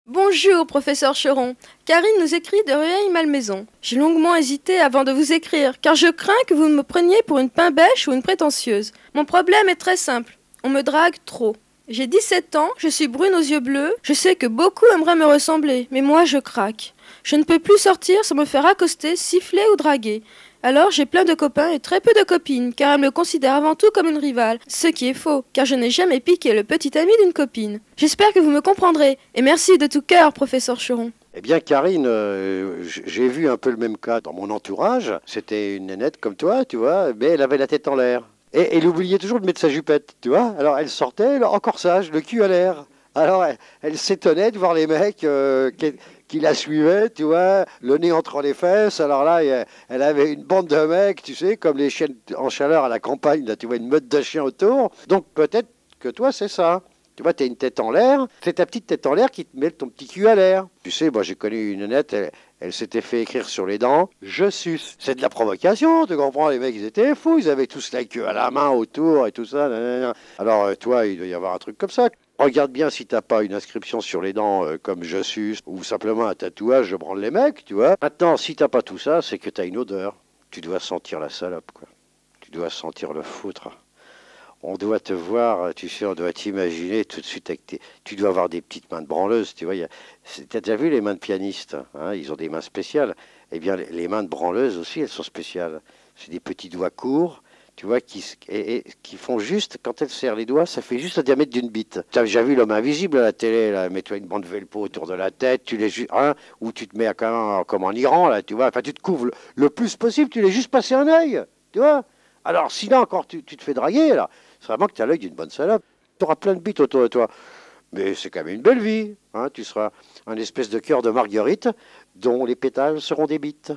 Bonjour, professeur Cheron. Karine nous écrit de Rueil-Malmaison. J'ai longuement hésité avant de vous écrire, car je crains que vous me preniez pour une pain-bêche ou une prétentieuse. Mon problème est très simple. On me drague trop. J'ai 17 ans, je suis brune aux yeux bleus, je sais que beaucoup aimeraient me ressembler, mais moi je craque. Je ne peux plus sortir sans me faire accoster, siffler ou draguer. Alors j'ai plein de copains et très peu de copines, car elles me considèrent avant tout comme une rivale, ce qui est faux, car je n'ai jamais piqué le petit ami d'une copine. J'espère que vous me comprendrez, et merci de tout cœur, professeur Cheron. Eh bien, Karine, j'ai vu un peu le même cas dans mon entourage. C'était une nénette comme toi, tu vois, mais elle avait la tête en l'air. Et elle oubliait toujours de mettre sa jupette, tu vois. Alors elle sortait, en corsage, le cul à l'air. Alors elle s'étonnait de voir les mecs qui la suivaient, tu vois, le nez entre les fesses. Alors là, elle avait une bande de mecs, tu sais, comme les chiens en chaleur à la campagne, là, tu vois, une meute de chiens autour. Donc peut-être que toi, c'est ça. Tu vois, tu as une tête en l'air, c'est ta petite tête en l'air qui te met ton petit cul à l'air. Tu sais, moi j'ai connu une nette, elle s'était fait écrire sur les dents, je suce. C'est de la provocation, tu comprends, les mecs ils étaient fous, ils avaient tous la queue à la main autour et tout ça. Nanana. Alors toi, il doit y avoir un truc comme ça. Regarde bien si t'as pas une inscription sur les dents comme je suce, ou simplement un tatouage, je branle les mecs, tu vois. Maintenant, si t'as pas tout ça, c'est que t'as une odeur. Tu dois sentir la salope, quoi. Tu dois sentir le foutre. On doit te voir, tu sais, on doit t'imaginer tout de suite avec tu dois avoir des petites mains de branleuse, tu vois. T'as déjà vu les mains de pianistes, hein, ils ont des mains spéciales. Eh bien, les mains de branleuse aussi, elles sont spéciales. C'est des petits doigts courts, tu vois, qui font juste, quand elles serrent les doigts, ça fait juste le diamètre d'une bite. Tu as déjà vu l'homme invisible à la télé, là, mets-toi une bande velpo autour de la tête, tu les hein, ou tu te mets comme en Iran, là, tu vois, enfin, tu te couvres le plus possible, tu les juste passer un œil, tu vois. Alors, sinon, encore, tu te fais draguer, là. C'est vraiment que tu as l'œil d'une bonne salope. Tu auras plein de bites autour de toi. Mais c'est quand même une belle vie. Hein. Tu seras un espèce de cœur de marguerite dont les pétales seront des bites.